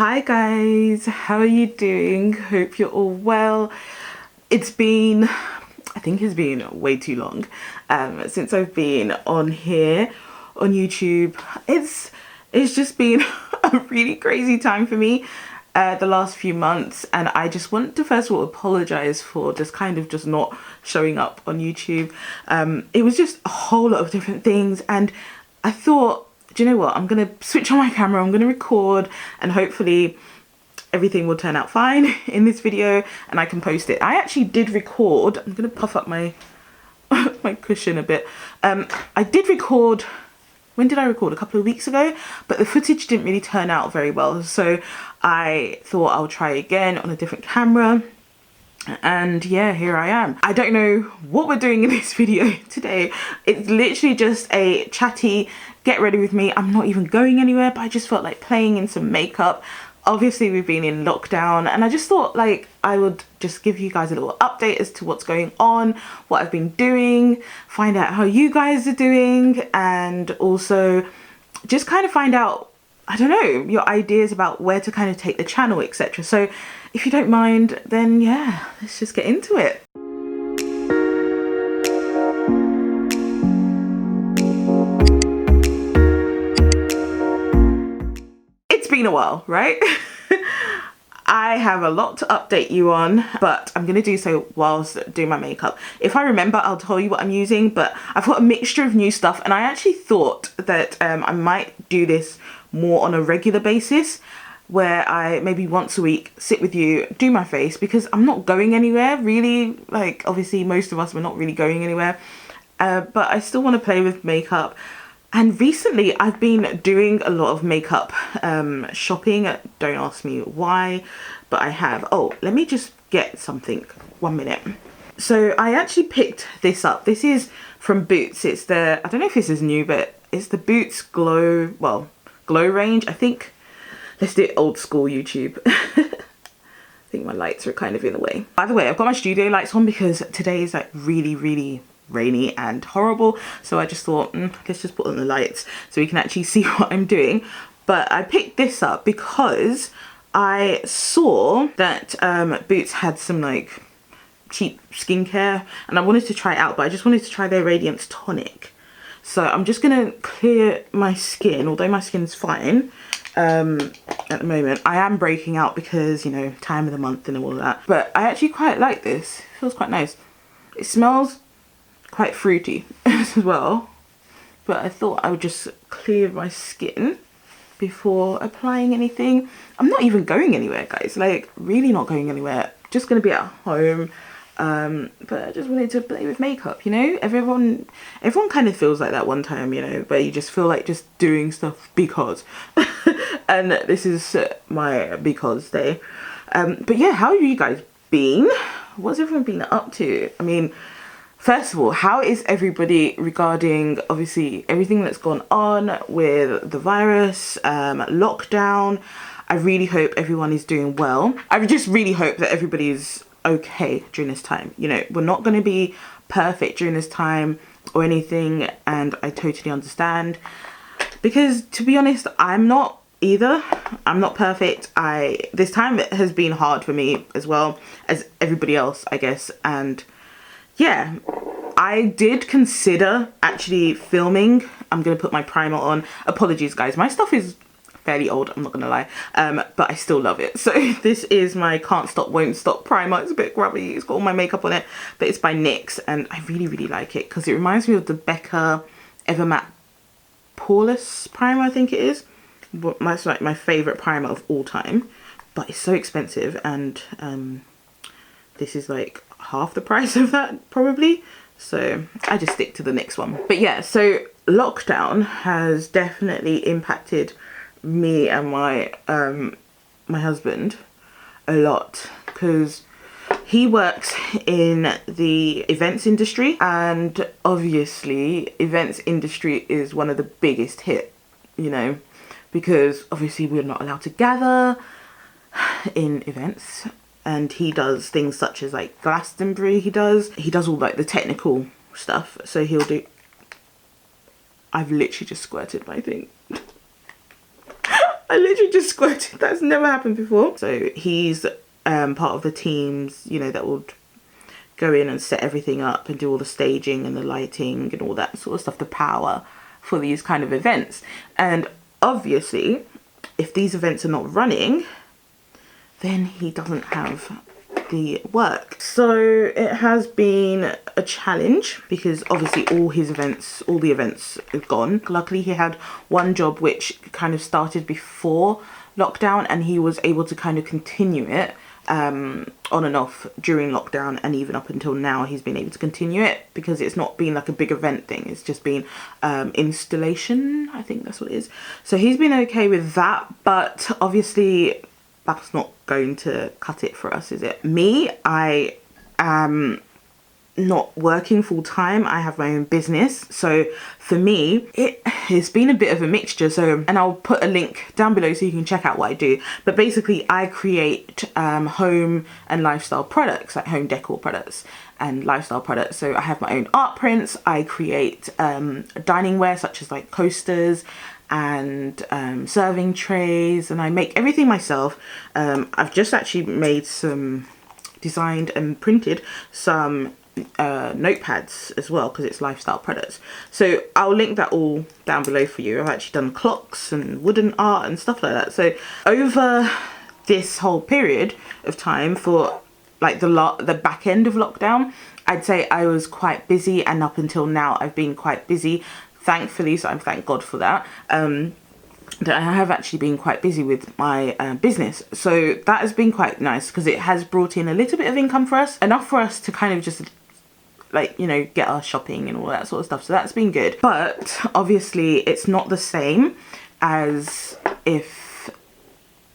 Hi guys, how are you doing? Hope you're all well. It's been, I think it's been way too long since I've been on here on YouTube. It's just been a really crazy time for me the last few months, and I just want to first of all apologize for just not showing up on YouTube. It was just a whole lot of different things, and I thought, do you know what, I'm gonna switch on my camera, I'm gonna record, and hopefully everything will turn out fine in this video and I can post it. I actually did record, I'm gonna puff up my my cushion a bit. I did record, when did I record? A couple of weeks ago, but the footage didn't really turn out very well, so I thought I'll try again on a different camera. And yeah, here I am. I don't know what we're doing in this video today. It's literally just a chatty get ready with me. I'm not even going anywhere, but I just felt like playing in some makeup. Obviously we've been in lockdown, and I just thought like I would just give you guys a little update as to what's going on, what I've been doing, find out how you guys are doing, and also just kind of find out, I don't know, your ideas about where to kind of take the channel, etc. So if you don't mind, then yeah, let's just get into it. It's been a while, right? I have a lot to update you on, but I'm gonna do so whilst doing my makeup. If I remember, I'll tell you what I'm using, but I've got a mixture of new stuff, and I actually thought that I might do this more on a regular basis, where I maybe once a week sit with you, do my face, because I'm not going anywhere really. Like obviously most of us, we're not really going anywhere, but I still want to play with makeup. And recently I've been doing a lot of makeup shopping. Don't ask me why, but I have. Oh, let me just get something, 1 minute. So I actually picked this up. This is from Boots. It's the, I don't know if this is new, but it's the Boots Glow range, I think. Let's do it old school YouTube. I think my lights are kind of in the way. By the way, I've got my studio lights on because today is like really, really rainy and horrible. So I just thought, let's just put on the lights so we can actually see what I'm doing. But I picked this up because I saw that Boots had some like cheap skincare, and I wanted to try it out, but I just wanted to try their Radiance Tonic. So I'm just gonna clear my skin, although my skin's fine. At the moment I am breaking out because, you know, time of the month and all of that, but I actually quite like this. It feels quite nice. It smells quite fruity as well, but I thought I would just clear my skin before applying anything. I'm not even going anywhere, guys, like really not going anywhere, just gonna be at home. But I just wanted to play with makeup, you know. Everyone kind of feels like that one time, you know, where you just feel like just doing stuff because and this is my because day. But yeah, how have you guys been? What's everyone been up to? I mean, first of all, how is everybody regarding obviously everything that's gone on with the virus, lockdown? I really hope everyone is doing well. I just really hope that everybody is okay during this time. You know, we're not going to be perfect during this time or anything, and I totally understand, because to be honest, I'm not either. I'm not perfect. This time it has been hard for me as well as everybody else, I guess. And yeah, I did consider actually filming. I'm gonna put my primer on. Apologies guys, my stuff is fairly old, I'm not gonna lie, but I still love it. So this is my Can't Stop Won't Stop primer. It's a bit grubby, it's got all my makeup on it, but it's by NYX, and I really, really like it because it reminds me of the Becca Evermatte Poreless primer, I think it is. That's like my favorite primer of all time, but it's so expensive, and this is like half the price of that probably, so I just stick to the NYX one. But yeah, so lockdown has definitely impacted me and my my husband a lot, because he works in the events industry, and obviously events industry is one of the biggest hit, you know, because obviously we're not allowed to gather in events, and he does things such as like Glastonbury. He does all like the technical stuff, so he'll do, I've literally just squirted my thing. I literally just squirted. That's never happened before. So he's part of the teams, you know, that would go in and set everything up and do all the staging and the lighting and all that sort of stuff, the power for these kind of events. And obviously, if these events are not running, then he doesn't have the work. So it has been a challenge because obviously all the events are gone. Luckily he had one job which kind of started before lockdown, and he was able to kind of continue it on and off during lockdown, and even up until now he's been able to continue it because it's not been like a big event thing. It's just been installation, I think that's what it is. So he's been okay with that, but obviously that's not going to cut it for us, is it? Me, I am not working full time. I have my own business. So for me, it has been a bit of a mixture. So, and I'll put a link down below so you can check out what I do. But basically I create home and lifestyle products, like home decor products and lifestyle products. So I have my own art prints. I create dining ware such as like coasters and serving trays, and I make everything myself. I've just actually designed and printed some notepads as well because it's lifestyle products. So I'll link that all down below for you. I've actually done clocks and wooden art and stuff like that. So over this whole period of time, for like the back end of lockdown, I'd say I was quite busy, and up until now I've been quite busy, thankfully. So I thank God for that. That I have actually been quite busy with my business. So that has been quite nice because it has brought in a little bit of income for us, enough for us to kind of just like, you know, get our shopping and all that sort of stuff. So that's been good. But obviously it's not the same as if,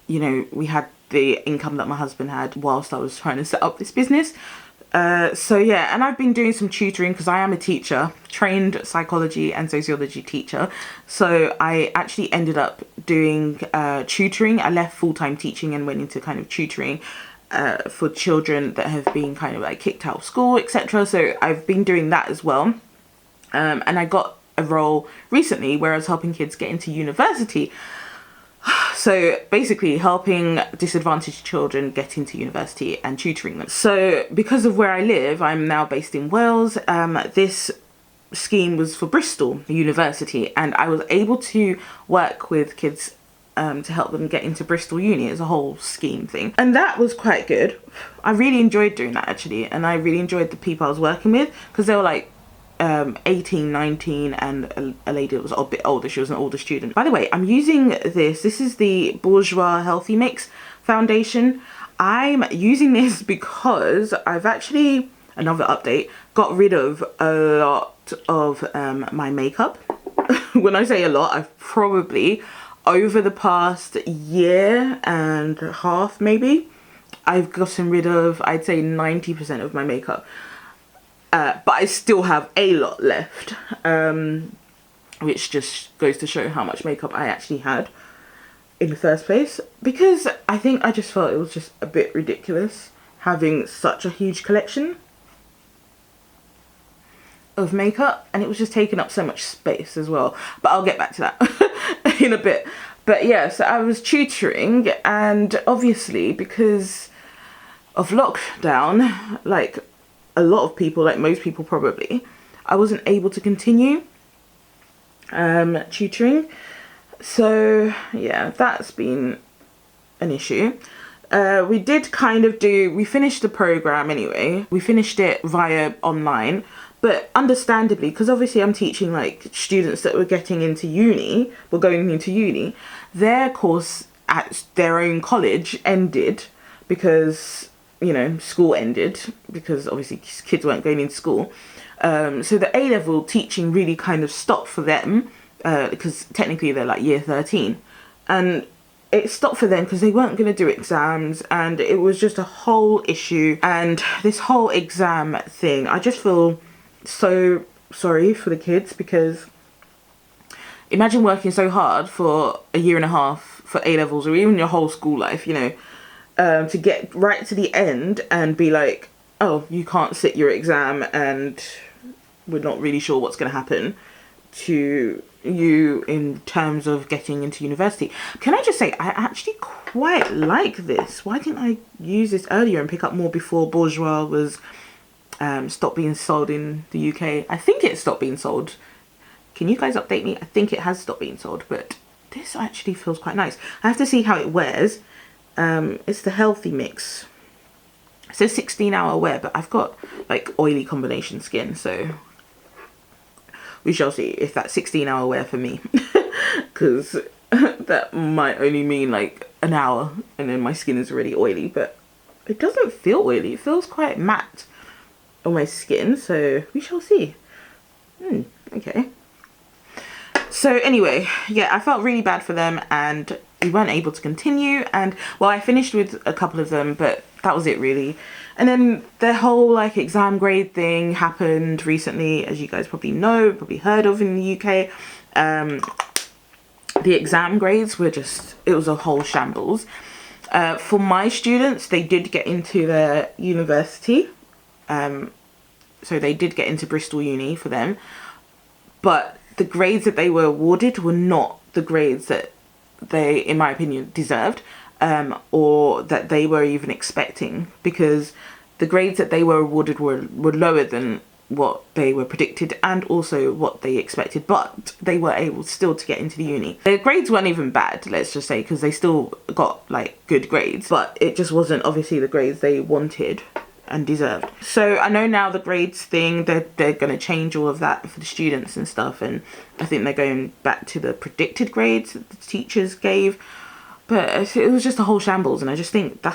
you know, we had the income that my husband had whilst I was trying to set up this business. So yeah, and I've been doing some tutoring because I am a teacher, trained psychology and sociology teacher. So I actually ended up doing tutoring. I left full-time teaching and went into kind of tutoring for children that have been kind of like kicked out of school, etc. So I've been doing that as well. And I got a role recently where I was helping kids get into university. So basically helping disadvantaged children get into university and tutoring them. So because of where I live, I'm now based in Wales. This scheme was for Bristol University, and I was able to work with kids to help them get into Bristol Uni. It's a whole scheme thing. And that was quite good. I really enjoyed doing that actually. And I really enjoyed the people I was working with because they were like 18, 19, and a lady that was a bit older. She was an older student. By the way, I'm using this is the Bourjois Healthy Mix foundation. I'm using this because I've actually, another update, got rid of a lot of my makeup. When I say a lot, I've probably, over the past year and a half maybe, I've gotten rid of, I'd say 90% of my makeup. But I still have a lot left, which just goes to show how much makeup I actually had in the first place. Because I just felt it was just a bit ridiculous having such a huge collection of makeup, and it was just taking up so much space as well. But I'll get back to that in a bit. But yeah, so I was tutoring, and obviously because of lockdown, like a lot of people, like most people probably, I wasn't able to continue tutoring. So yeah, that's been an issue. We did kind of we finished the program anyway. We finished it via online, but understandably, because obviously I'm teaching like students that were getting into uni, were going into uni, their course at their own college ended because, you know, school ended because obviously kids weren't going into school. So the A-level teaching really kind of stopped for them because technically they're like year 13. And it stopped for them because they weren't going to do exams, and it was just a whole issue. And this whole exam thing, I just feel so sorry for the kids, because imagine working so hard for a year and a half for A-levels, or even your whole school life, you know, to get right to the end and be like, oh, you can't sit your exam and we're not really sure what's going to happen, to, you in terms of getting into university. Can I just say, I actually quite like this. Why didn't I use this earlier and pick up more before Bourjois was stopped being sold in the UK? I think it stopped being sold. Can you guys update me? I think it has stopped being sold, but this actually feels quite nice. I have to see how it wears. It's the healthy mix. It says 16-hour wear, but I've got like oily combination skin, so we shall see if that's 16-hour wear for me. Because that might only mean like an hour and then my skin is already oily, but it doesn't feel oily. It feels quite matte on my skin, so we shall see. Okay. So anyway, yeah, I felt really bad for them and we weren't able to continue. And well, I finished with a couple of them, but that was it really. And then the whole like exam grade thing happened recently, as you guys probably know, probably heard of in the UK. The exam grades were just, it was a whole shambles. For my students, they did get into their university. So they did get into Bristol Uni for them. But the grades that they were awarded were not the grades that they, in my opinion, deserved, or that they were even expecting, because the grades that they were awarded were lower than what they were predicted and also what they expected, but they were able still to get into the uni. Their grades weren't even bad, let's just say, because they still got like good grades, but it just wasn't obviously the grades they wanted and deserved. So I know now the grades thing, they're going to change all of that for the students and stuff, and I think they're going back to the predicted grades that the teachers gave, but it was just a whole shambles, and I just think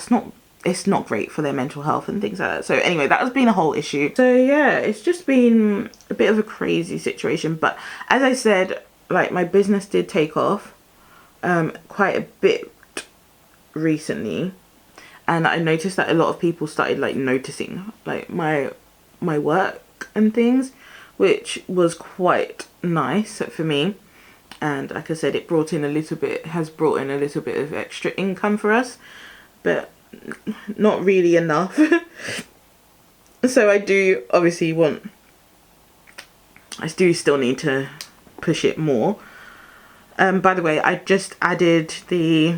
it's not great for their mental health and things like that. So anyway, that has been a whole issue. So yeah, it's just been a bit of a crazy situation, but as I said, like my business did take off quite a bit recently. And I noticed that a lot of people started like noticing like my work and things, which was quite nice for me. And like I said, it has brought in a little bit of extra income for us, but not really enough. So I do obviously I do still need to push it more. By the way, I just added the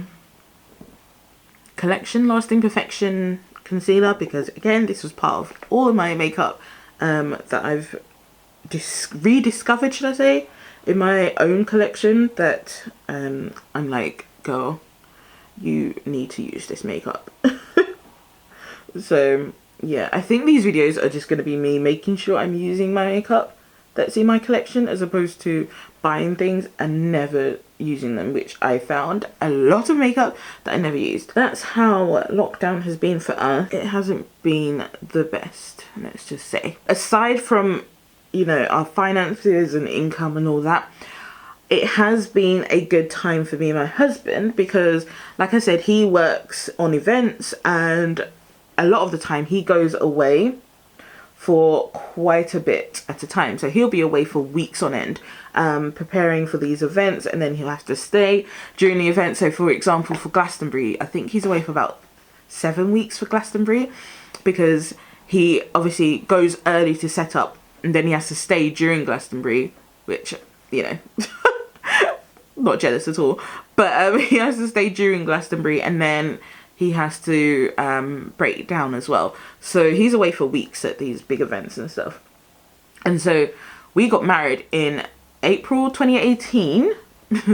Collection Lasting Perfection concealer, because again, this was part of all of my makeup that I've rediscovered, should I say, in my own collection, that I'm like, girl, you need to use this makeup. So yeah, I think these videos are just going to be me making sure I'm using my makeup that's in my collection, as opposed to buying things and never using them, which I found a lot of makeup that I never used. That's how lockdown has been for us. It hasn't been the best, let's just say. Aside from, you know, our finances and income and all that, it has been a good time for me and my husband, because like I said, he works on events and a lot of the time he goes away for quite a bit at a time. So he'll be away for weeks on end, preparing for these events, and then he'll have to stay during the event. So for example, for Glastonbury, I think he's away for about 7 weeks for Glastonbury, because he obviously goes early to set up and then he has to stay during Glastonbury, which, you know, not jealous at all, but he has to stay during Glastonbury, and then he has to break down as well. So he's away for weeks at these big events and stuff. And so we got married in April 2018.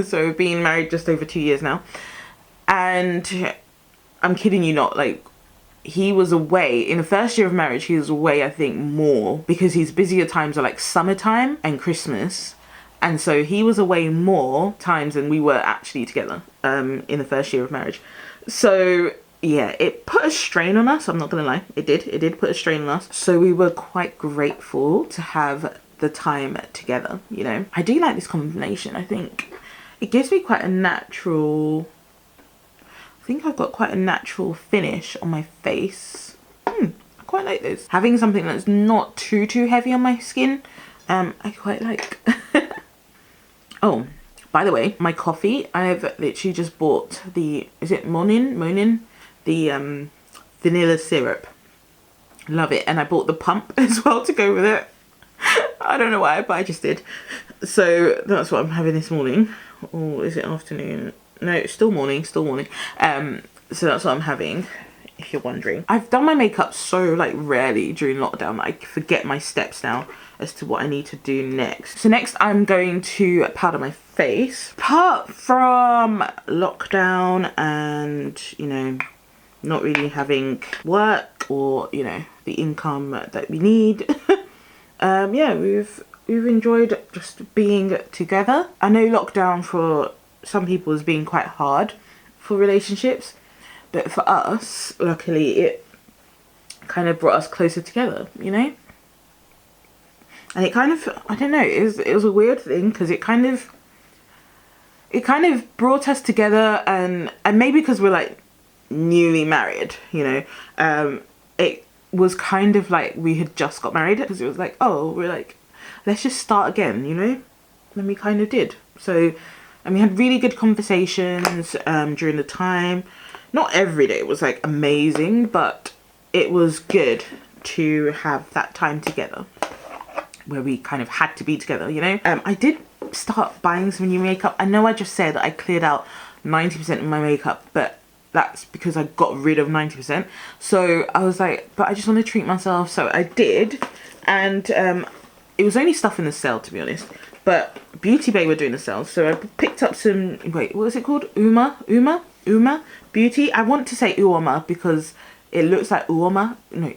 So we've been married just over 2 years now. And I'm kidding you not, like, he was away in the first year of marriage. He was away, I think, more, because his busier times are like summertime and Christmas. And so he was away more times than we were actually together in the first year of marriage. So yeah, it put a strain on us, I'm not gonna lie. It did put a strain on us. So we were quite grateful to have the time together, you know. I do like this combination. I think it gives me quite a natural, I think I've got quite a natural finish on my face. I quite like this. Having something that's not too heavy on my skin, I quite like. Oh, by the way, my coffee, I've literally just bought the, is it Monin? The vanilla syrup. Love it. And I bought the pump as well to go with it. I don't know why, but I just did. So that's what I'm having this morning. Or is it afternoon? No, it's still morning, so that's what I'm having, if you're wondering. I've done my makeup so like rarely during lockdown that I forget my steps now as to what I need to do next. So next I'm going to powder my face. Apart from lockdown and, you know, not really having work or, you know, the income that we need, yeah, we've enjoyed just being together. I know lockdown for some people has been quite hard for relationships, but for us, luckily, it kind of brought us closer together, you know? And it kind of, I don't know, it was a weird thing, because it kind of brought us together, and maybe because we're like newly married, you know, it was kind of like we had just got married, because it was like, oh, we're like, let's just start again, you know? And we kind of did. So, and we had really good conversations during the time. Not every day was like amazing, but it was good to have that time together where we kind of had to be together, you know? I did start buying some new makeup. I know I just said I cleared out 90% of my makeup, but that's because I got rid of 90%. So I was like, but I just want to treat myself. So I did. And it was only stuff in the sale, to be honest. But Beauty Bay were doing the sale. So I picked up some, wait, what is it called? Uma Beauty. I want to say Uoma because it looks like Uoma. No,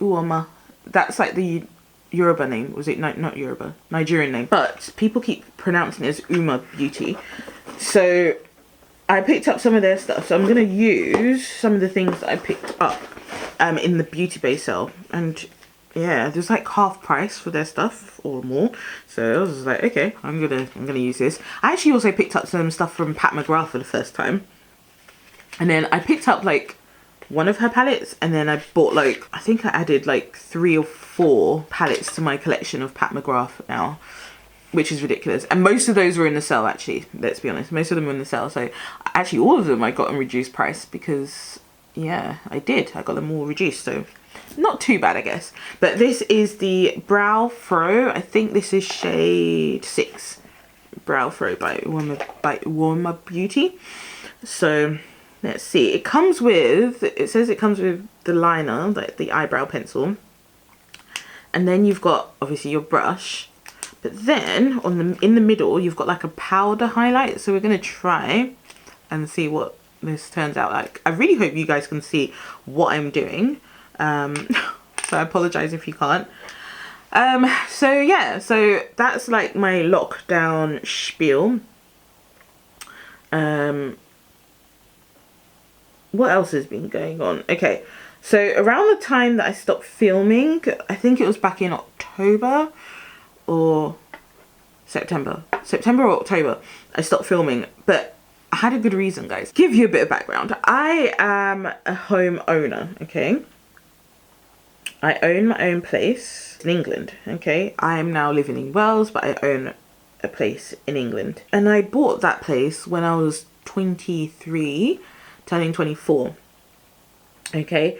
Uoma. That's like the Yoruba name. Was it not Yoruba? Nigerian name. But people keep pronouncing it as Uma Beauty. So I picked up some of their stuff. So I'm going to use some of the things that I picked up in the Beauty Bay sale. And yeah, there's like half price for their stuff or more. So I was just like, okay, I'm gonna use this. I actually also picked up some stuff from Pat McGrath for the first time. And then I picked up like one of her palettes, and then I bought like, I think I added like 3 or 4 palettes to my collection of Pat McGrath now, which is ridiculous. And most of those were in the sale, actually, let's be honest. Most of them were in the sale. So actually all of them I got on reduced price because, yeah, I got them all reduced. So not too bad, I guess. But this is the Brow Fro. I think this is shade 6. Brow Fro by Uoma Beauty. So let's see. It comes with, it says it comes with the liner, like the eyebrow pencil. And then you've got obviously your brush. But then in the middle you've got like a powder highlight. So we're gonna try and see what this turns out like. I really hope you guys can see what I'm doing. So I apologize if you can't. So yeah, so that's like my lockdown spiel. What else has been going on? Okay, so around the time that I stopped filming, I think it was back in October or September or October, I stopped filming, but I had a good reason, guys. Give you a bit of background. I am a home owner, okay? I own my own place in England, okay? I am now living in Wales, but I own a place in England. And I bought that place when I was 23, turning 24, okay?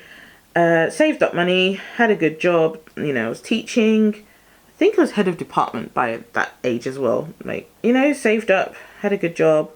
Saved up money, had a good job, you know, I was teaching. I think I was head of department by that age as well. Like, you know, saved up, had a good job,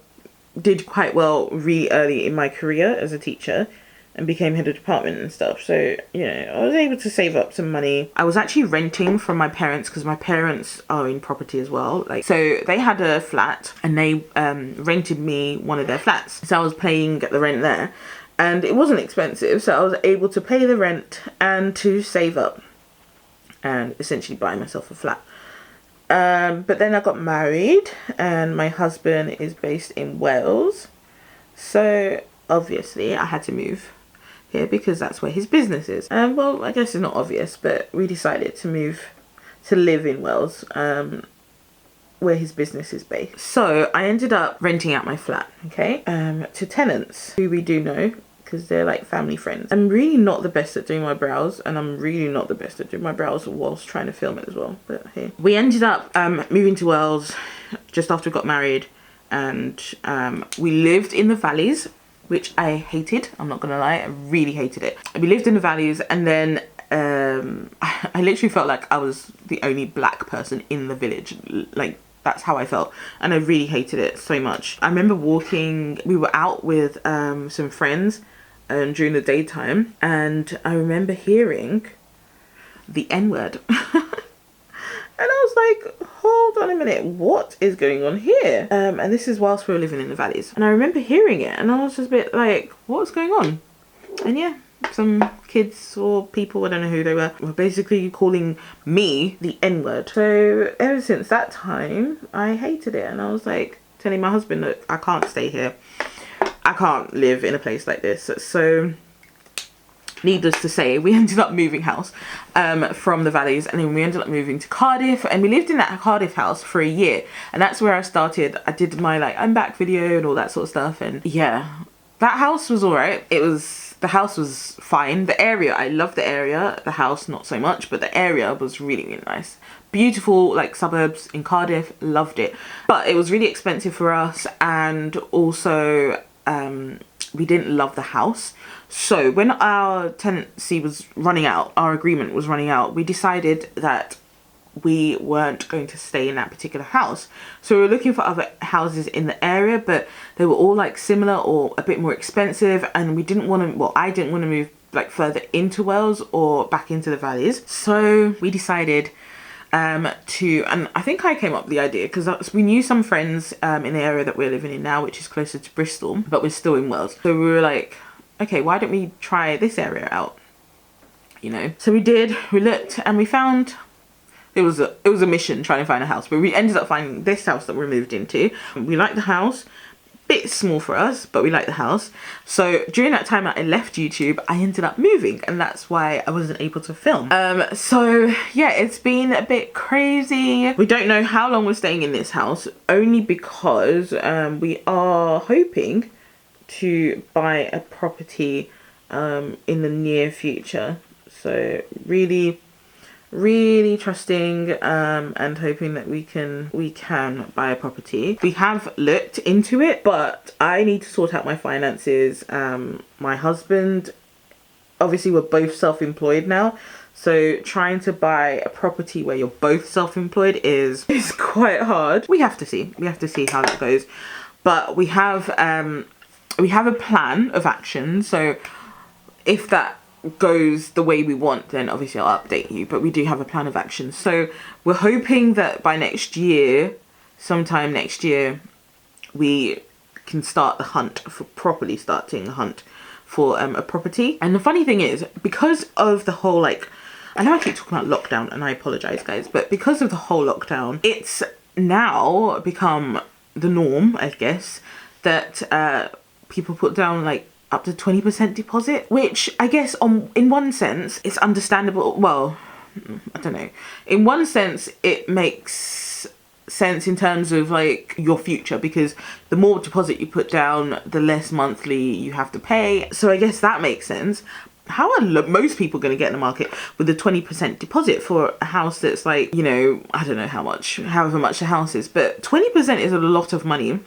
did quite well really early in my career as a teacher, and became head of department and stuff. So, you know, I was able to save up some money. I was actually renting from my parents because my parents are in property as well. Like, so they had a flat and they rented me one of their flats. So I was paying the rent there and it wasn't expensive. So I was able to pay the rent and to save up and essentially buy myself a flat. But then I got married and my husband is based in Wales. So obviously I had to move here because that's where his business is. Well, I guess it's not obvious, but we decided to move to live in Wales, where his business is based. So I ended up renting out my flat, okay, to tenants who we do know because they're like family friends. I'm really not the best at doing my brows, and I'm really not the best at doing my brows whilst trying to film it as well. But here we ended up moving to Wales just after we got married, and we lived in the valleys, which I hated. I'm not gonna lie, I really hated it. We lived in the valleys, and then I literally felt like I was the only black person in the village. Like, That's how I felt, and I really hated it so much. I remember walking, we were out with some friends during the daytime, and I remember hearing the N-word. And I was like, hold on a minute, what is going on here? And this is whilst we were living in the valleys. And I remember hearing it, and I was just a bit like, what's going on? And yeah, some kids or people, I don't know who they were basically calling me the N-word. So ever since that time, I hated it. And I was like telling my husband, look, I can't stay here. I can't live in a place like this. So needless to say, we ended up moving house from the valleys, and then we ended up moving to Cardiff, and we lived in that Cardiff house for a year, and that's where I started. I did my like I'm back video and all that sort of stuff, and yeah, that house was all right. The house was fine. The area, I loved the area. The house not so much, but the area was really, really nice. Beautiful like suburbs in Cardiff, loved it. But it was really expensive for us, and also we didn't love the house. So when our tenancy was running out, our agreement was running out, we decided that we weren't going to stay in that particular house. So we were looking for other houses in the area, but they were all like similar or a bit more expensive, and we didn't want to, well, I didn't want to move like further into Wales or back into the valleys. So we decided and I think I came up with the idea because we knew some friends in the area that we're living in now, which is closer to Bristol, but we're still in Wales. So we were like, okay, why don't we try this area out, you know? So we did, we looked, and we found, it was a mission trying to find a house, but we ended up finding this house that we moved into. We liked the house, bit small for us, but we liked the house. So during that time that I left YouTube, I ended up moving, and that's why I wasn't able to film. So yeah, it's been a bit crazy. We don't know how long we're staying in this house, only because we are hoping to buy a property in the near future. So really trusting and hoping that we can buy a property. We have looked into it, but I need to sort out my finances. My husband, obviously we're both self-employed now, so trying to buy a property where you're both self-employed is quite hard. We have to see how that goes, but we have a plan of action. So if that goes the way we want, then obviously I'll update you, but we do have a plan of action. So we're hoping that by next year, sometime next year, we can start the hunt for properly starting the hunt for a property. And the funny thing is, because of the whole, like, I know I keep talking about lockdown, and I apologize guys, but because of the whole lockdown, it's now become the norm, I guess, that people put down like up to 20% deposit, which I guess in one sense it's understandable. Well, I don't know, in one sense it makes sense in terms of like your future, because the more deposit you put down, the less monthly you have to pay. So I guess that makes sense. How are most people going to get in the market with a 20% deposit for a house that's like, you know, I don't know however much the house is, but 20% is a lot of money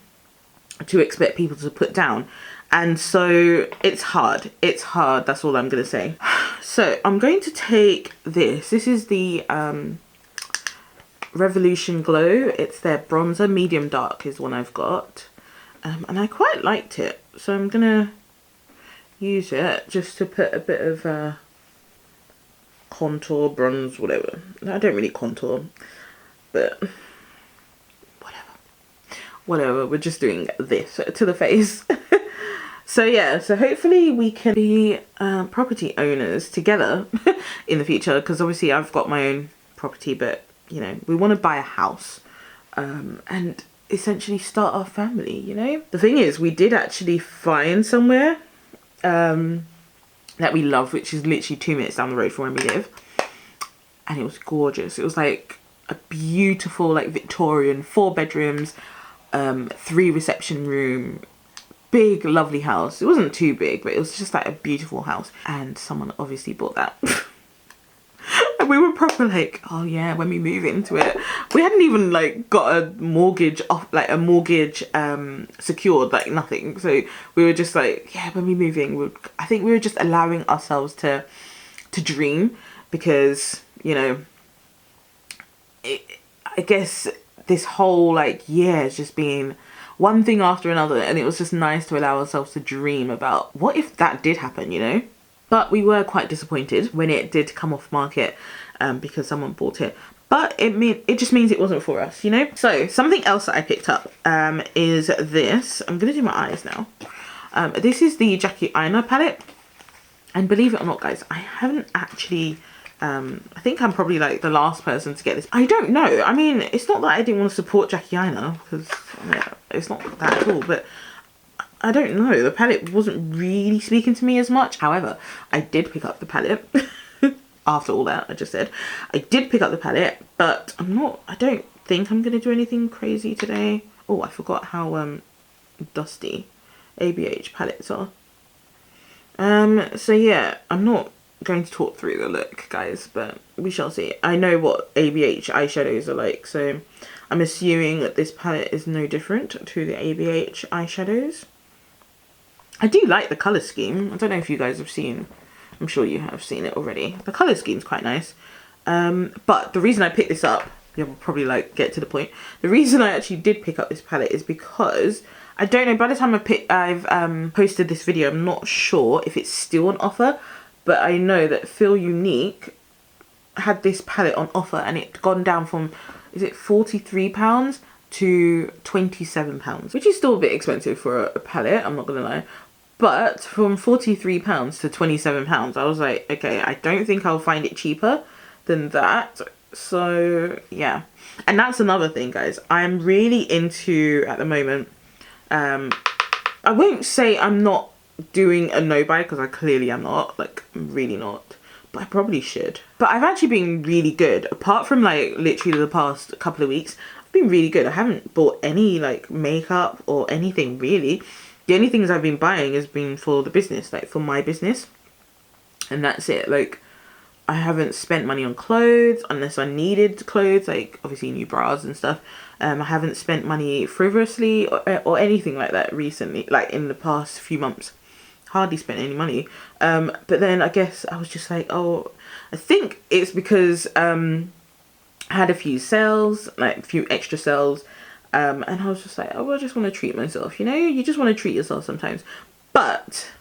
to expect people to put down. And so it's hard, that's all I'm gonna say. So I'm going to take this is the Revolution Glow. It's their bronzer, medium dark is one I've got, and I quite liked it, so I'm gonna use it just to put a bit of contour, bronze, whatever. I don't really contour, but whatever, we're just doing this to the face. So yeah, so hopefully we can be property owners together in the future, because obviously I've got my own property, but you know, we want to buy a house and essentially start our family, you know. The thing is, we did actually find somewhere that we love, which is literally 2 minutes down the road from where we live, and it was gorgeous. It was like a beautiful like Victorian 4 bedrooms, 3 reception room, big lovely house. It wasn't too big, but it was just like a beautiful house, and someone obviously bought that. And we were proper like, oh yeah, when we move into it, we hadn't even like got a mortgage off, like a mortgage secured, like nothing. So we were just like, yeah, when we move in, I think we were just allowing ourselves to dream, because you know, I guess this whole like year has just been one thing after another, and it was just nice to allow ourselves to dream about what if that did happen, you know. But we were quite disappointed when it did come off market, because someone bought it. But it just means it wasn't for us, you know. So something else that I picked up is this. I'm gonna do my eyes now. This is the Jackie Aina palette, and believe it or not, guys, I haven't actually. I think I'm probably like the last person to get this. I don't know. I mean, it's not that I didn't want to support Jackie Aina, because yeah, it's not that at all. But I don't know. The palette wasn't really speaking to me as much. However, I did pick up the palette. After all that I just said, I did pick up the palette, but I don't think I'm going to do anything crazy today. Oh, I forgot how dusty ABH palettes are. So yeah, I'm not going to talk through the look, guys, but we shall see. I know what ABH eyeshadows are like, so I'm assuming that this palette is no different to the ABH eyeshadows. I do like the colour scheme. I don't know if you guys have seen, I'm sure you have seen it already. The colour scheme's quite nice. But the reason I picked this up, you'll probably like get to the point. The reason I actually did pick up this palette is because I don't know, by the time I've posted this video, I'm not sure if it's still on offer, but I know that Feel Unique had this palette on offer, and it gone down from, is it £43 to £27, which is still a bit expensive for a palette, I'm not gonna lie. But from £43 to £27, I was like, okay, I don't think I'll find it cheaper than that. So yeah, and that's another thing, guys. I'm really into, at the moment, I won't say I'm not doing a no buy, because I clearly am not, like I'm really not, but I probably should. But I've actually been really good, apart from like literally the past couple of weeks. I've been really good. I haven't bought any like makeup or anything really. The only things I've been buying has been for the business, like for my business, and that's it. Like I haven't spent money on clothes unless I needed clothes, like obviously new bras and stuff. I haven't spent money frivolously or anything like that recently, like in the past few months. Hardly spent any money. But then I guess I was just like, oh, I think it's because I had a few sales, like a few extra sales, and I was just like, oh, I just want to treat myself, you know. You just want to treat yourself sometimes. But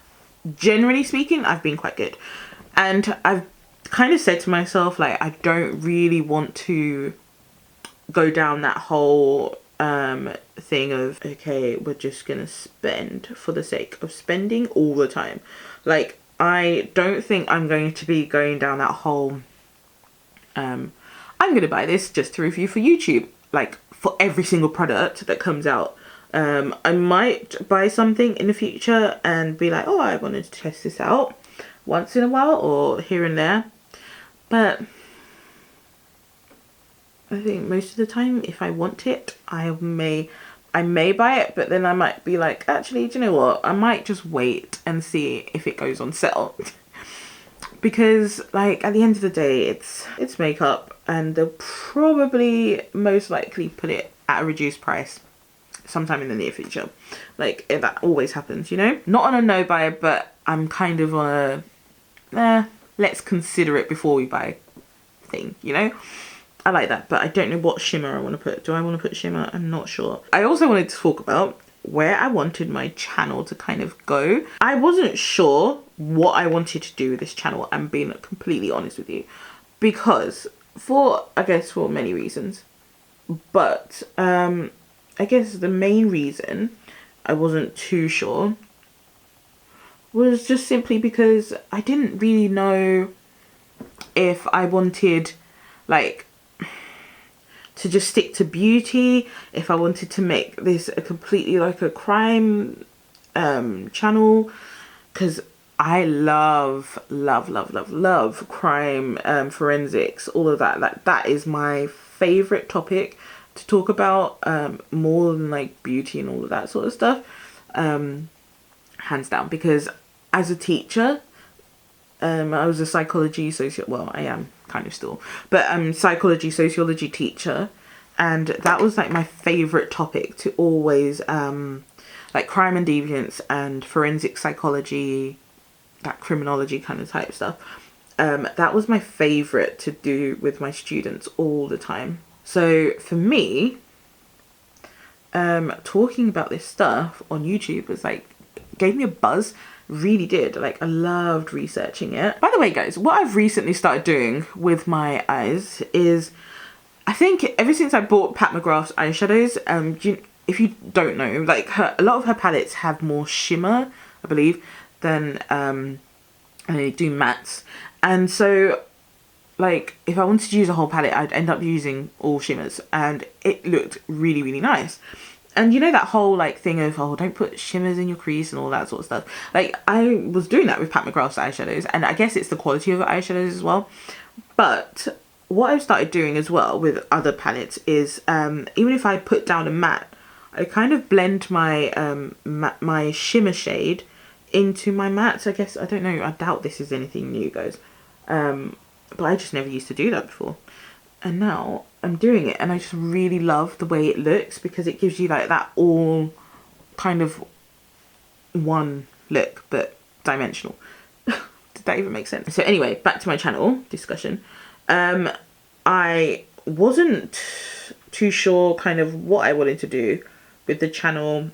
generally speaking, I've been quite good, and I've kind of said to myself, like, I don't really want to go down that whole thing of, okay, we're just gonna spend for the sake of spending all the time. Like, I don't think I'm going to be going down that whole I'm gonna buy this just to review for YouTube, like for every single product that comes out. I might buy something in the future and be like, oh, I wanted to test this out once in a while or here and there, but I think most of the time, if I want it, I may buy it, but then I might be like, actually, do you know what? I might just wait and see if it goes on sale. Because, like, at the end of the day, it's makeup, and they'll probably most likely put it at a reduced price sometime in the near future. Like, that always happens, you know? Not on a no buy, but I'm kind of on a let's consider it before we buy thing, you know? I like that, but I don't know what shimmer I want to put. Do I want to put shimmer? I'm not sure. I also wanted to talk about where I wanted my channel to kind of go. I wasn't sure what I wanted to do with this channel, I'm being completely honest with you, because I guess for many reasons, but I guess the main reason I wasn't too sure was just simply because I didn't really know if I wanted, like, to just stick to beauty, if I wanted to make this a completely like a crime channel, because I love crime, forensics, all of that. Like, that is my favorite topic to talk about, more than like beauty and all of that sort of stuff, hands down. Because as a teacher, I was a psychology well, I am kind of still, but psychology sociology teacher, and that was like my favorite topic to always like crime and deviance and forensic psychology, that criminology kind of type stuff. That was my favorite to do with my students all the time. So for me, talking about this stuff on YouTube was like, gave me a buzz. Really did. Like, I loved researching it. By the way, guys, what I've recently started doing with my eyes is, I think ever since I bought Pat McGrath's eyeshadows, if you don't know, like, a lot of her palettes have more shimmer, I believe, than they do mattes. And so, like, if I wanted to use a whole palette, I'd end up using all shimmers, and it looked really, really nice. And you know that whole like thing of, oh, don't put shimmers in your crease and all that sort of stuff. Like, I was doing that with Pat McGrath's eyeshadows, and I guess it's the quality of the eyeshadows as well. But what I've started doing as well with other palettes is, even if I put down a matte, I kind of blend my my shimmer shade into my mattes. I guess, I don't know, I doubt this is anything new, guys. But I just never used to do that before. And now I'm doing it, and I just really love the way it looks, because it gives you like that all kind of one look, but dimensional. Did that even make sense? So anyway, back to my channel discussion. I wasn't too sure kind of what I wanted to do with the channel,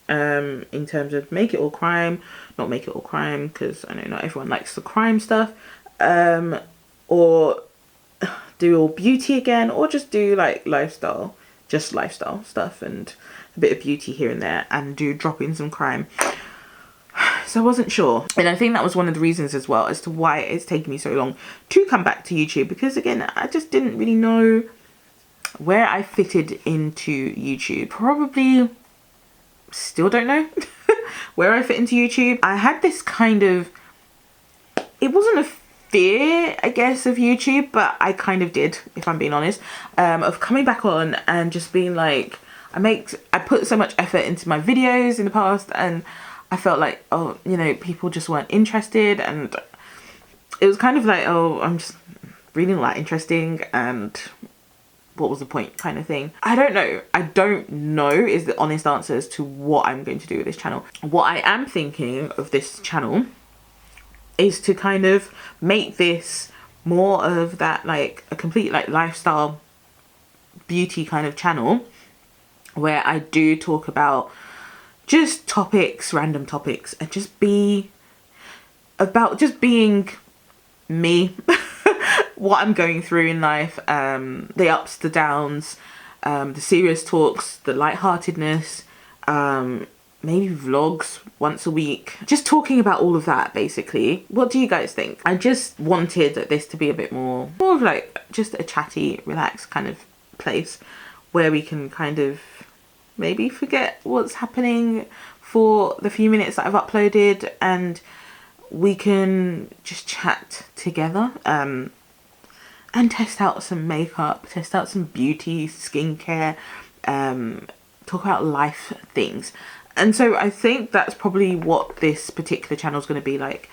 in terms of make it all crime, not make it all crime, because I know not everyone likes the crime stuff, or do all beauty again, or just do like lifestyle, just lifestyle stuff and a bit of beauty here and there, and do drop in some crime. So I wasn't sure, and I think that was one of the reasons as well as to why it's taken me so long to come back to YouTube, because again, I just didn't really know where I fitted into YouTube. Probably still don't know where I fit into YouTube. I had this kind of, it wasn't a fear, I guess, of YouTube, but I kind of did, if I'm being honest, of coming back on and just being like, I put so much effort into my videos in the past, and I felt like, oh, you know, people just weren't interested, and it was kind of like, oh, I'm just really not that interesting, and what was the point, kind of thing. I don't know is the honest answer as to what I'm going to do with this channel. What I am thinking of this channel is to kind of make this more of that, like a complete like lifestyle beauty kind of channel, where I do talk about just topics, random topics, and just be about just being me, what I'm going through in life, the ups, the downs, the serious talks, the lightheartedness, maybe vlogs once a week, just talking about all of that basically. What do you guys think? I just wanted this to be a bit more of like just a chatty, relaxed kind of place where we can kind of maybe forget what's happening for the few minutes that I've uploaded, and we can just chat together, and test out some makeup, test out some beauty, skincare, talk about life things. And so I think that's probably what this particular channel is going to be like.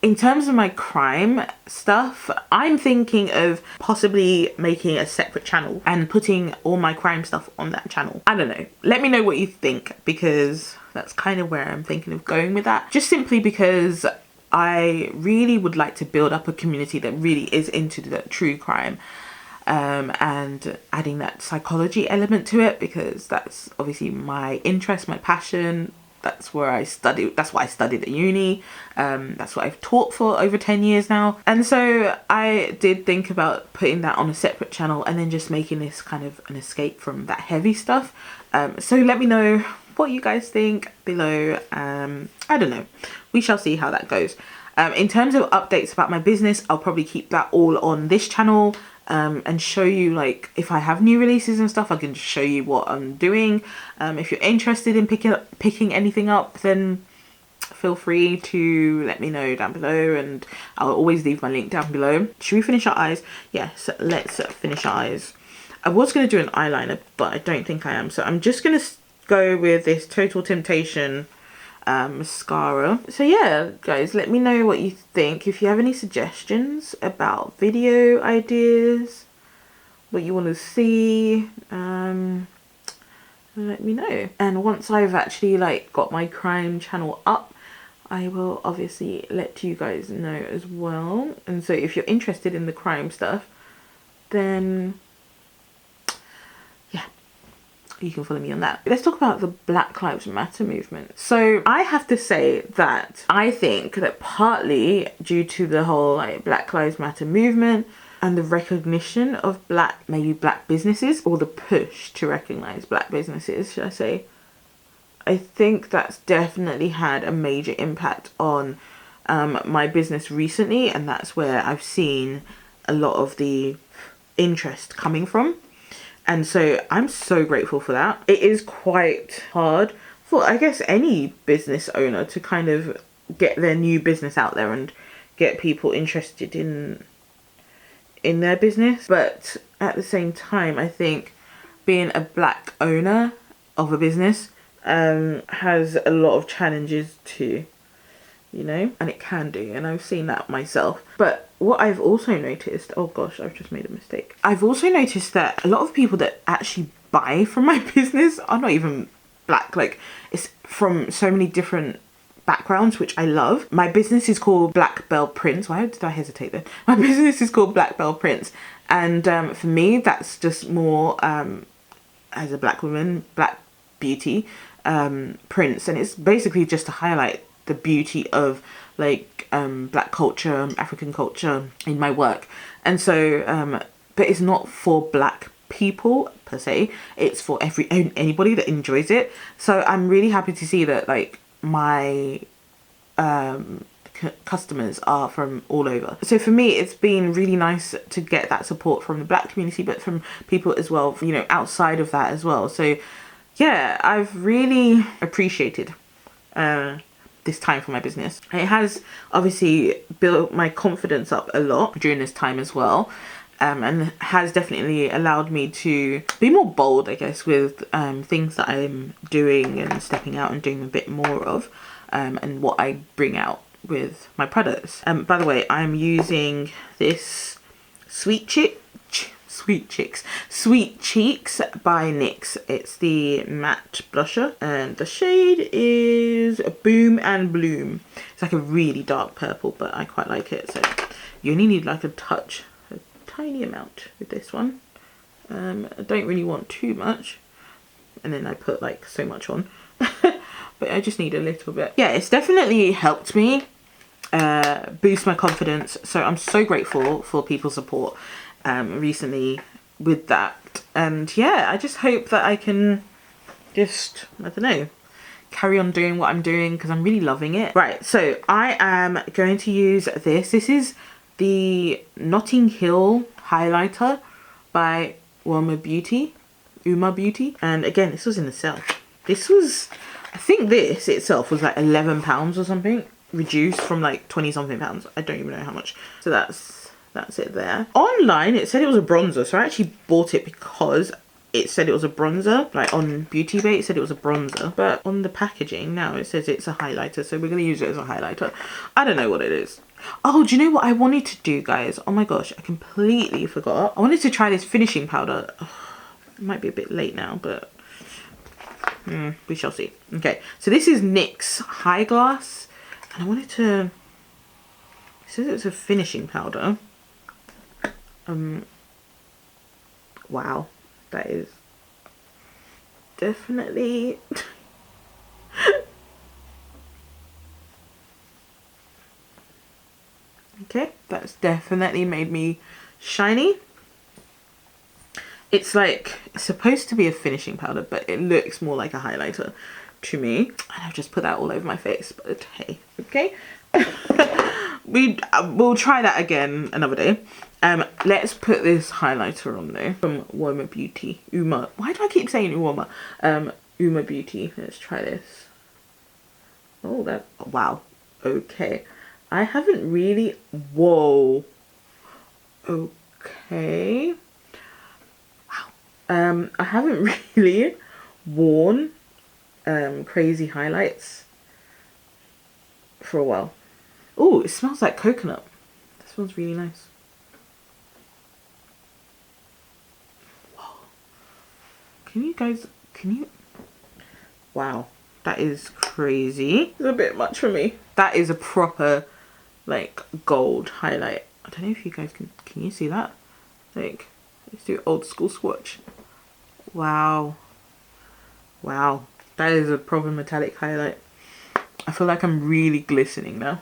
In terms of my crime stuff, I'm thinking of possibly making a separate channel and putting all my crime stuff on that channel. I don't know. Let me know what you think, because that's kind of where I'm thinking of going with that. Just simply because I really would like to build up a community that really is into the true crime, and adding that psychology element to it, because that's obviously my interest, my passion. That's where I studied, that's what I studied at uni, that's what I've taught for over 10 years now. And so I did think about putting that on a separate channel, and then just making this kind of an escape from that heavy stuff. So let me know what you guys think below. I don't know, we shall see how that goes. In terms of updates about my business, I'll probably keep that all on this channel, and show you, like, if I have new releases and stuff, I can just show you what I'm doing. If you're interested in picking anything up, then feel free to let me know down below, and I'll always leave my link down below. Should we finish our eyes? Yes, let's finish our eyes. I was going to do an eyeliner, but I don't think I am, so I'm just going to go with this Total Temptation mascara. So yeah, guys, let me know what you think. If you have any suggestions about video ideas, what you want to see, let me know. And once I've actually like got my crime channel up, I will obviously let you guys know as well. And so if you're interested in the crime stuff, then yeah, you can follow me on that. Let's talk about the Black Lives Matter movement. So I have to say that I think that partly due to the whole like Black Lives Matter movement and the recognition of maybe black businesses, or the push to recognize black businesses, should I say, I think that's definitely had a major impact on my business recently, and that's where I've seen a lot of the interest coming from. And so I'm so grateful for that. It is quite hard for, I guess, any business owner to kind of get their new business out there and get people interested in their business. But at the same time, I think being a black owner of a business has a lot of challenges too, you know, and it can do, and I've seen that myself. But what I've also noticed, oh gosh, I've just made a mistake. I've also noticed that a lot of people that actually buy from my business are not even black. Like, it's from so many different backgrounds, which I love. My business is called Black Bell Prints. Why did I hesitate then? My business is called Black Bell Prints, and for me, that's just more as a black woman, black beauty prints, and it's basically just to highlight the beauty of like black culture, African culture in my work. And so but it's not for black people per se, it's for anybody that enjoys it. So I'm really happy to see that like my customers are from all over. So for me, it's been really nice to get that support from the black community, but from people as well, you know, outside of that as well. So yeah, I've really appreciated this time for my business. It has obviously built my confidence up a lot during this time as well, and has definitely allowed me to be more bold, I guess, with things that I'm doing and stepping out and doing a bit more of, and what I bring out with my products. By the way, I'm using this Sweet Cheeks by NYX. It's the matte blusher, and the shade is Boom and Bloom. It's like a really dark purple, but I quite like it. So you only need like a tiny amount with this one. I don't really want too much, and then I put like so much on. But I just need a little bit. Yeah, it's definitely helped me boost my confidence. So I'm so grateful for people's support recently with that. And yeah, I just hope that I can just, I don't know, carry on doing what I'm doing, because I'm really loving it. Right, so I am going to use this. This is the Notting Hill highlighter by Uma Beauty. And again, this was in the sale. This was, I think this itself was like £11 or something, reduced from like 20 something pounds. I don't even know how much. So that's it there. Online it said it was a bronzer, so I actually bought it because it said it was a bronzer. Like on Beauty Bay it said it was a bronzer, but on the packaging now it says it's a highlighter, so we're gonna use it as a highlighter. I don't know what it is. Oh, do you know what I wanted to do, guys? Oh my gosh, I completely forgot. I wanted to try this finishing powder. It might be a bit late now, but we shall see. Okay, so this is NYX High Glass, and I wanted to, it says it's a finishing powder. Wow, that is definitely okay, that's definitely made me shiny. It's like, it's supposed to be a finishing powder, but it looks more like a highlighter to me. And I've just put that all over my face, but hey, okay. We'll try that again another day. Let's put this highlighter on though, from Uma Beauty. Why do I keep saying Uma? Uma Beauty. Let's try this. Oh, wow. Okay. I haven't really, whoa. Okay. Wow. I haven't really worn crazy highlights for a while. Oh, it smells like coconut. This one's really nice. Whoa. Wow, that is crazy. It's a bit much for me. That is a proper like gold highlight. I don't know if you guys can you see that? Like, let's do old school swatch. Wow. Wow, that is a proper metallic highlight. I feel like I'm really glistening now.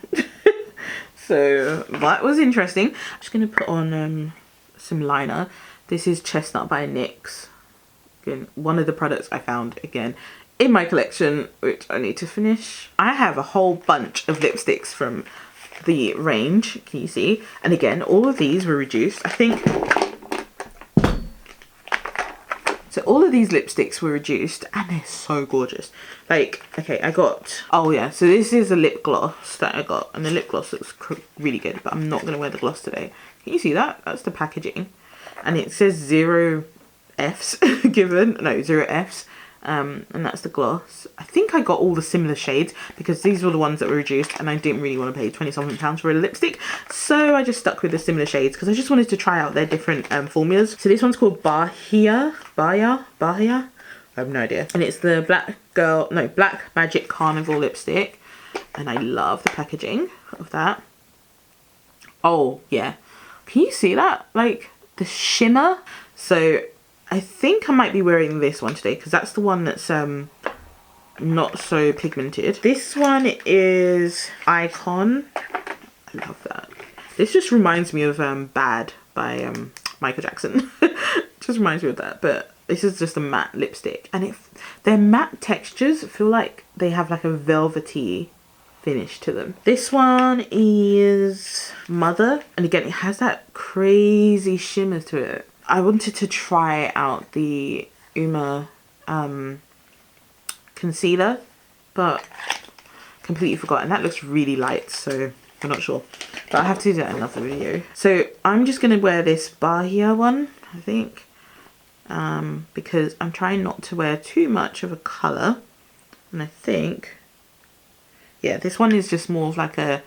So that was interesting. I'm just gonna put on some liner. This is Chestnut by NYX. Again, one of the products I found again in my collection, which I need to finish. I have a whole bunch of lipsticks from the range, can you see? And again, all of these were reduced. I think so. All of these lipsticks were reduced and they're so gorgeous. Like, okay, I got, oh yeah, so this is a lip gloss that I got, and the lip gloss looks really good, but I'm not gonna wear the gloss today. Can you see that? That's the packaging, and it says 0 Fs given, no, 0 Fs. And that's the gloss. I think I got all the similar shades because these were the ones that were reduced and I didn't really want to pay 20 something pounds for a lipstick, so I just stuck with the similar shades because I just wanted to try out their different formulas. So this one's called Bahia. I have no idea, and it's the Black Magic Carnival lipstick, and I love the packaging of that. Oh yeah, can you see that? Like the shimmer. So I think I might be wearing this one today because that's the one that's not so pigmented. This one is Icon. I love that. This just reminds me of Bad by Michael Jackson. Just reminds me of that, but this is just a matte lipstick, and their matte textures feel like they have like a velvety finish to them. This one is Mother, and again it has that crazy shimmer to it. I wanted to try out the Uma concealer, but completely forgot, and that looks really light, so I'm not sure, but I have to do that in another video. So I'm just gonna wear this Bahia one, I think, because I'm trying not to wear too much of a color, and I think, yeah, this one is just more of like a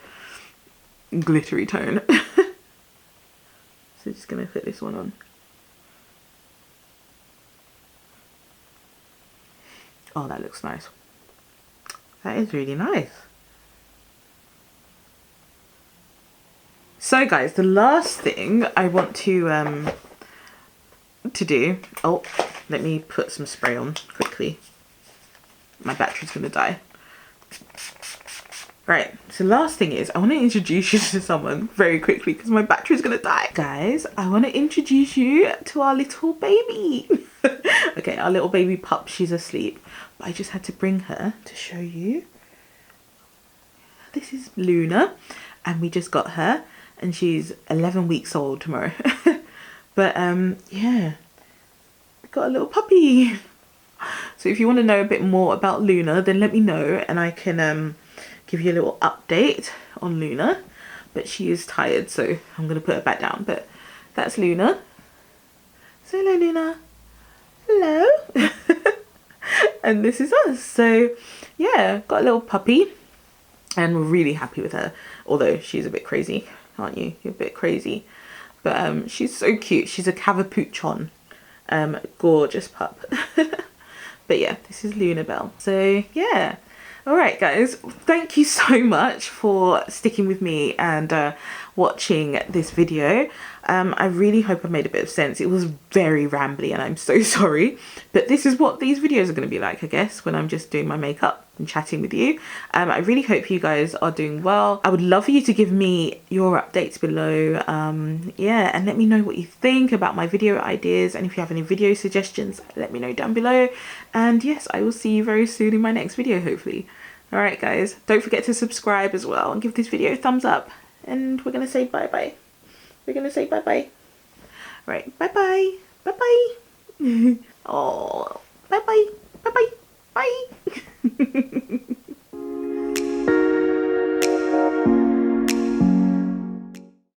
glittery tone. So just gonna put this one on. Oh, that looks nice. That is really nice. So guys, the last thing I want to do, oh, let me put some spray on quickly. My battery's gonna die. Right, so last thing is I want to introduce you to someone very quickly because my battery's gonna die. Guys, I want to introduce you to our little baby. Okay, our little baby pup, she's asleep, but I just had to bring her to show you. This is Luna, and we just got her, and she's 11 weeks old tomorrow. But yeah, we got a little puppy. So if you want to know a bit more about Luna, then let me know and I can give you a little update on Luna. But she is tired, so I'm going to put her back down. But that's Luna. Say hello, Luna. Hello. And this is us. So yeah, got a little puppy and we're really happy with her. Although she's a bit crazy, aren't you? You're a bit crazy. But she's so cute. She's a Cavapuchon. Gorgeous pup. But yeah, this is Luna Bell. So yeah. Alright guys, thank you so much for sticking with me and watching this video. I really hope I made a bit of sense. It was very rambly and I'm so sorry. But this is what these videos are going to be like, I guess, when I'm just doing my makeup and chatting with you. I really hope you guys are doing well. I would love for you to give me your updates below. Yeah, and let me know what you think about my video ideas. And if you have any video suggestions, let me know down below. And yes, I will see you very soon in my next video, hopefully. Alright guys, don't forget to subscribe as well and give this video a thumbs up. And we're going to say bye-bye. We're going to say bye-bye. Right, bye-bye. Bye-bye. Oh.